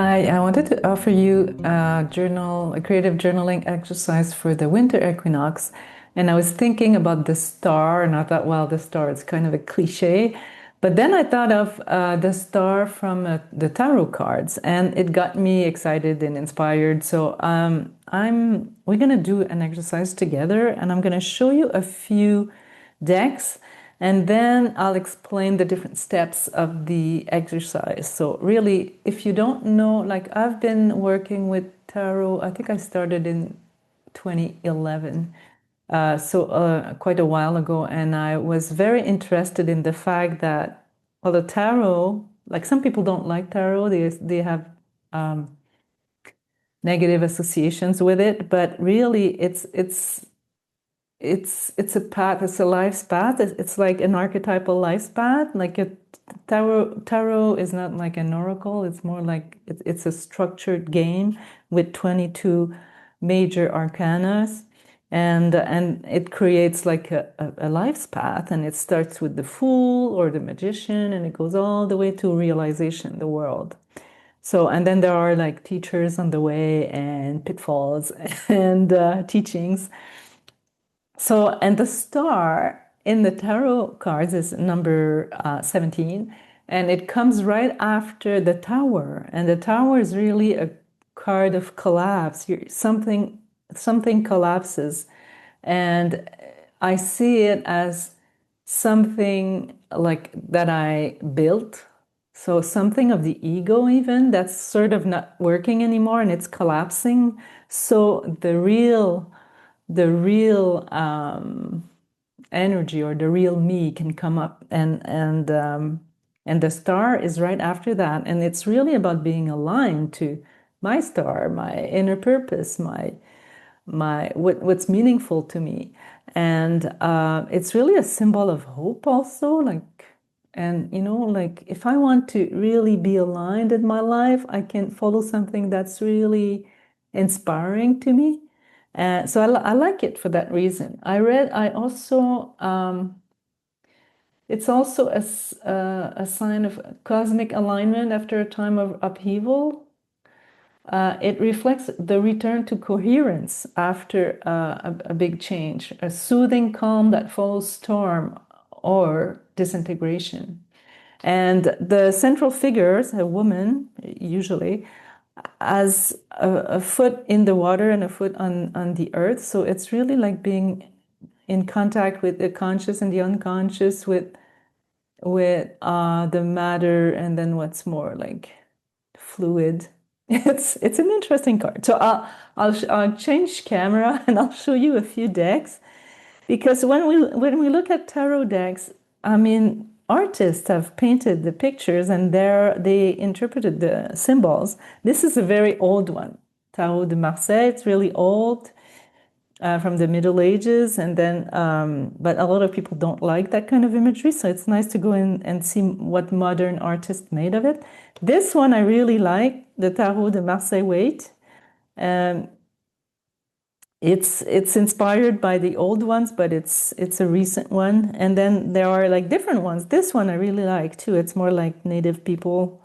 Hi, I wanted to offer you a creative journaling exercise for the winter equinox. And I was thinking about the star, and I thought, well, the star is kind of a cliche. But then I thought of the star from the tarot cards, and it got me excited and inspired. So we're gonna do an exercise together, and I'm gonna show you a few decks. And then I'll explain the different steps of the exercise. So, really, if you don't know, like I've been working with tarot, I think I started in 2011, quite a while ago. And I was very interested in the fact that, well, the tarot, like some people don't like tarot, they have um, negative associations with it, but really, it's a path, it's a life's path. It's like an archetypal life's path. Like a tarot is not like an oracle, it's more like it's a structured game with 22 major arcanas. And it creates like a life's path, and it starts with the fool or the magician, and it goes all the way to realization in the world. So, and then there are like teachers on the way and pitfalls and teachings. So, and the star in the tarot cards is number 17, and it comes right after the tower. And the tower is really a card of collapse. Something collapses. And I see it as something like that I built. So something of the ego, even that's sort of not working anymore and it's collapsing. So the real energy or the real me can come up, and the star is right after that, and it's really about being aligned to my star, my inner purpose, what's meaningful to me. And it's really a symbol of hope also, like, and like if I want to really be aligned in my life, I can follow something that's really inspiring to me. So I like it for that reason. I also, it's also a sign of cosmic alignment after a time of upheaval. It reflects the return to coherence after a big change, a soothing calm that follows storm or disintegration. And the central figures, a woman usually, has a foot in the water and a foot on the earth. So it's really like being in contact with the conscious and the unconscious, with the matter, and then what's more like fluid. It's an interesting card. So I'll change camera and I'll show you a few decks, because when we look at tarot decks, I mean, artists have painted the pictures and they interpreted the symbols. This is a very old one, Tarot de Marseille. It's really old, from the Middle Ages, and then but a lot of people don't like that kind of imagery, so it's nice to go in and see what modern artists made of it. This one I really like, the Tarot de Marseille Wait. Um, it's inspired by the old ones, but it's a recent one. And then there are like different ones. This one I really like too. It's more like native people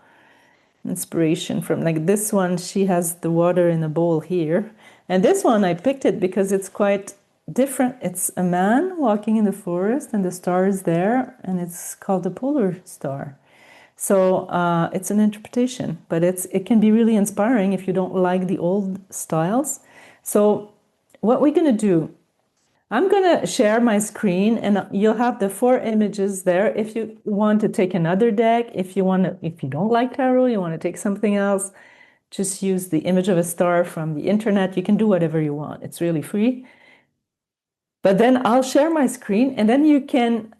inspiration from, like this one, she has the water in a bowl here. And this one I picked it because it's quite different. It's a man walking in the forest and the star is there, and it's called the polar star. So it's an interpretation, but it can be really inspiring if you don't like the old styles. So what we're going to do, I'm going to share my screen and you'll have the four images there. If you want to take another deck, if you don't like tarot, you want to take something else, just use the image of a star from the internet. You can do whatever you want. It's really free. But then I'll share my screen, and then you can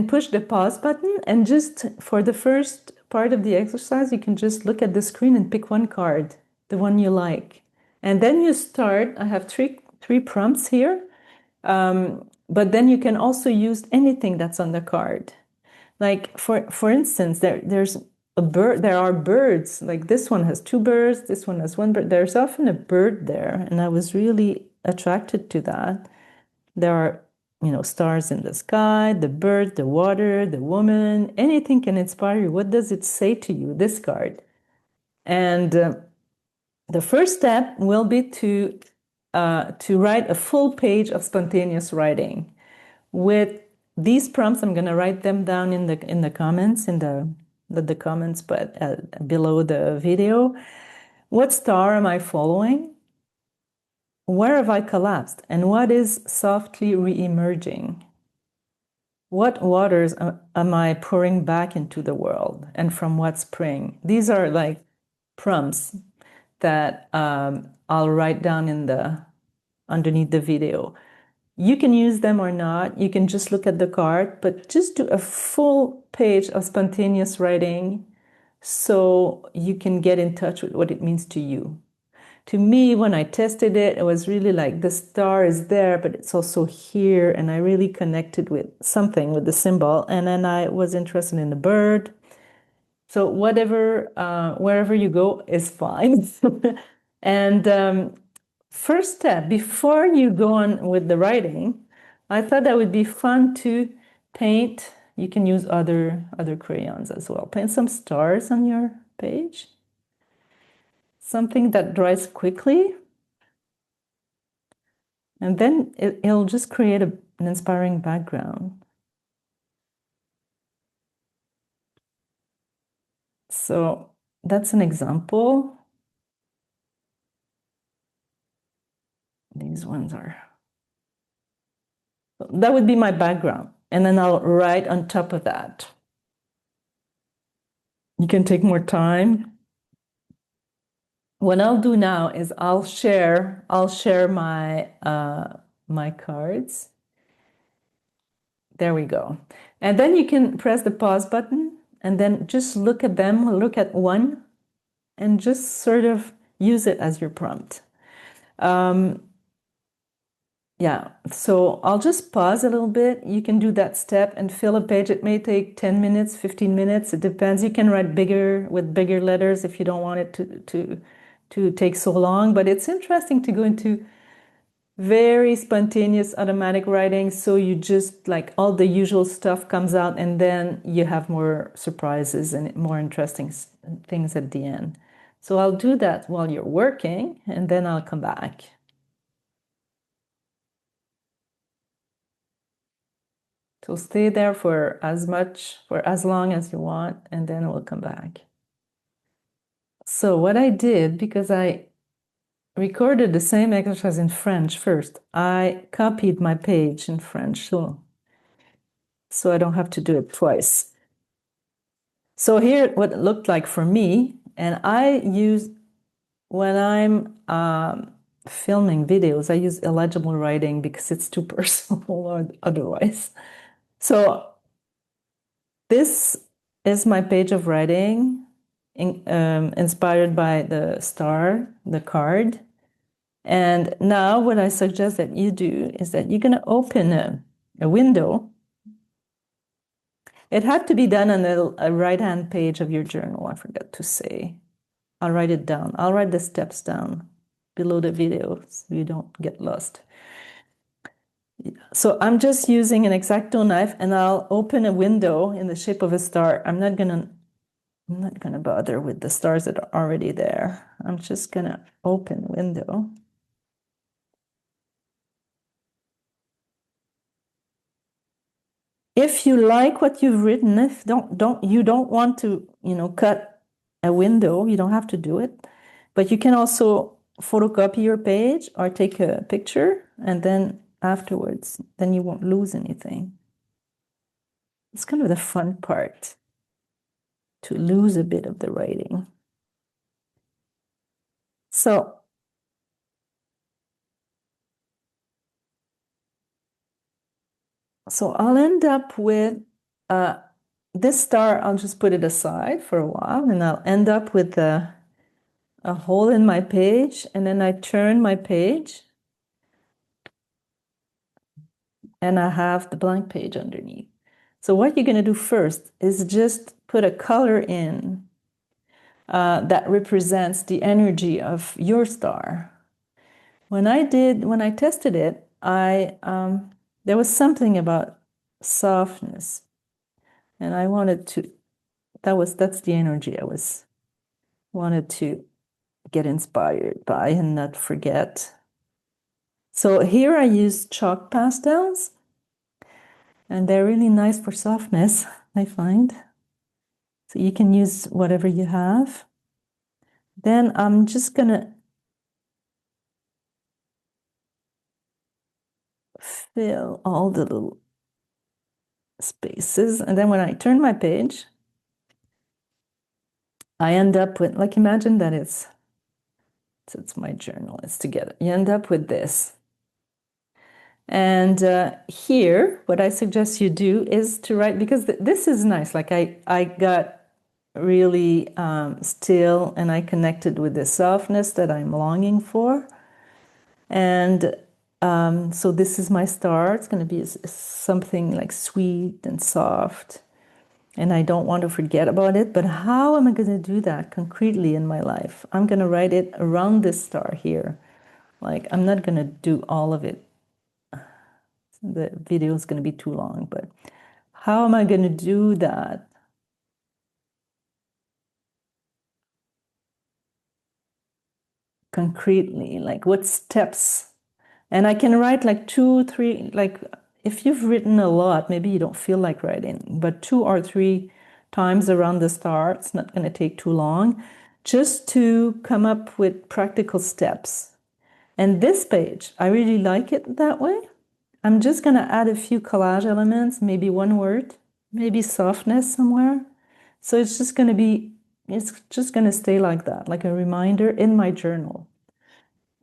push the pause button, and just for the first part of the exercise, you can just look at the screen and pick one card, the one you like. And then you start. I have three prompts here. But then you can also use anything that's on the card. Like for instance, there's a bird. There are birds. Like this one has two birds. This one has one bird. There's often a bird there, and I was really attracted to that. There are, stars in the sky, the bird, the water, the woman. Anything can inspire you. What does it say to you? This card. And the first step will be to write a full page of spontaneous writing. With these prompts, I'm going to write them down in the comments, in the comments, but below the video. What star am I following? Where have I collapsed? And what is softly re-emerging? What waters am I pouring back into the world? And from what spring? These are like prompts that I'll write down underneath the video. You can use them or not. You can just look at the card, but just do a full page of spontaneous writing so you can get in touch with what it means to you. To me, when I tested it, it was really like the star is there, but it's also here. And I really connected with something, with the symbol. And then I was interested in the bird. So whatever, wherever you go is fine. And first step, before you go on with the writing, I thought that would be fun to paint. You can use other crayons as well. Paint some stars on your page. Something that dries quickly. And then it'll just create an inspiring background. So that's an example. These ones are. That would be my background. And then I'll write on top of that. You can take more time. What I'll do now is I'll share my my cards. There we go. And then you can press the pause button and then just look at them, look at one, and just sort of use it as your prompt. Yeah, so I'll just pause a little bit. You can do that step and fill a page. It may take 10 minutes, 15 minutes. It depends. You can write bigger with bigger letters if you don't want it to take so long. But it's interesting to go into very spontaneous automatic writing. So you just like all the usual stuff comes out and then you have more surprises and more interesting things at the end. So I'll do that while you're working and then I'll come back. So stay there for as long as you want, and then we'll come back. So what I did, because I recorded the same exercise in French first, I copied my page in French, so I don't have to do it twice. So here, what it looked like for me, and I use, when I'm filming videos, I use illegible writing because it's too personal or otherwise. So this is my page of writing inspired by the star, the card. And now what I suggest that you do is that you're going to open a window. It had to be done on a right-hand page of your journal, I forgot to say. I'll write it down. I'll write the steps down below the video so you don't get lost. So I'm just using an X-Acto knife and I'll open a window in the shape of a star. I'm not gonna bother with the stars that are already there. I'm just gonna open window. If you like what you've written, if you don't want to, cut a window, you don't have to do it. But you can also photocopy your page or take a picture and then afterwards, then you won't lose anything. It's kind of the fun part, to lose a bit of the writing. So I'll end up with this star. I'll just put it aside for a while and I'll end up with a hole in my page, and then I turn my page and I have the blank page underneath. So what you're going to do first is just put a color in that represents the energy of your star. When I tested it, there was something about softness, and I wanted to. That's the energy I was wanted to get inspired by and not forget. So here I use chalk pastels, and they're really nice for softness, I find. So you can use whatever you have. Then I'm just gonna fill all the little spaces. And then when I turn my page, I end up with, like, imagine that it's my journal, it's together. You end up with this. And here, what I suggest you do is to write, because this is nice. Like I got really still, and I connected with the softness that I'm longing for. And so this is my star. It's going to be something like sweet and soft. And I don't want to forget about it. But how am I going to do that concretely in my life? I'm going to write it around this star here. Like, I'm not going to do all of it. The video is going to be too long, but how am I going to do that? Concretely, like what steps? And I can write like 2, 3, like if you've written a lot, maybe you don't feel like writing, but 2 or 3 times around the star, it's not going to take too long, just to come up with practical steps. And this page, I really like it that way. I'm just going to add a few collage elements, maybe one word, maybe softness somewhere. So it's just going to stay like that, like a reminder in my journal.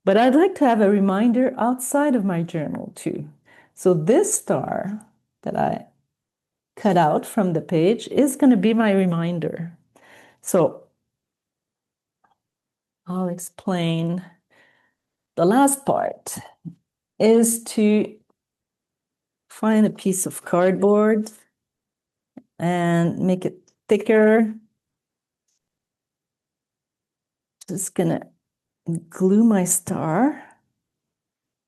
But I'd like to have a reminder outside of my journal too. So this star that I cut out from the page is going to be my reminder. So I'll explain. The last part is to find a piece of cardboard and make it thicker. Just gonna glue my star,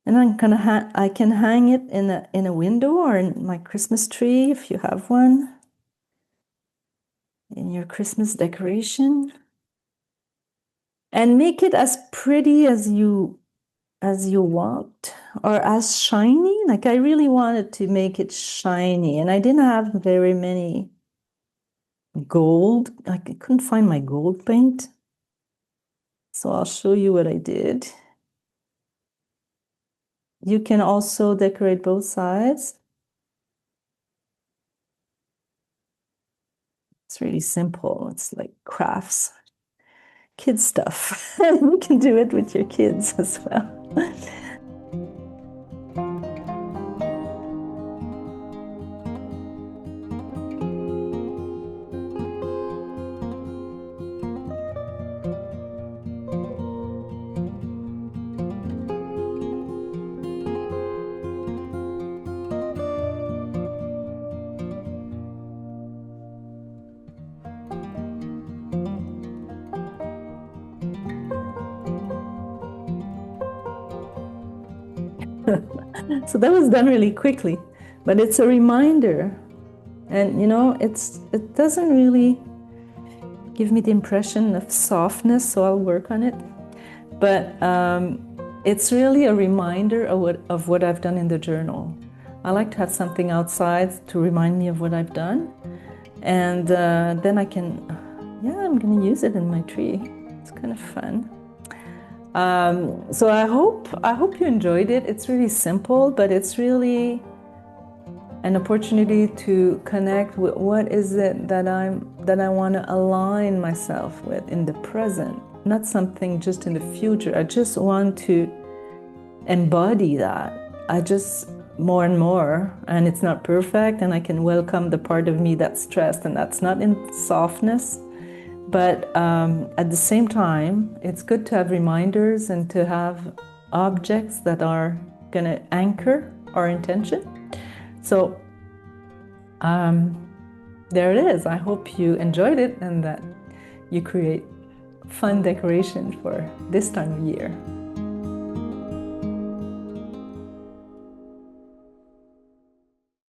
and I can hang it in a window or in my Christmas tree if you have one, in your Christmas decoration, and make it as pretty as you want, or as shiny. Like, I really wanted to make it shiny, and I didn't have very many gold. I couldn't find my gold paint. So I'll show you what I did. You can also decorate both sides. It's really simple. It's like crafts, kids stuff. You can do it with your kids as well. So that was done really quickly, but it's a reminder. And it doesn't really give me the impression of softness, so I'll work on it. But it's really a reminder of what I've done in the journal. I like to have something outside to remind me of what I've done. And then I'm going to use it in my tree. It's kind of fun. So I hope you enjoyed it. It's really simple, but it's really an opportunity to connect with what is it that I want to align myself with in the present, not something just in the future. I just want to embody that. I just more and more, and it's not perfect, and I can welcome the part of me that's stressed and that's not in softness. But at the same time, it's good to have reminders and to have objects that are going to anchor our intention. So there it is. I hope you enjoyed it and that you create fun decoration for this time of year.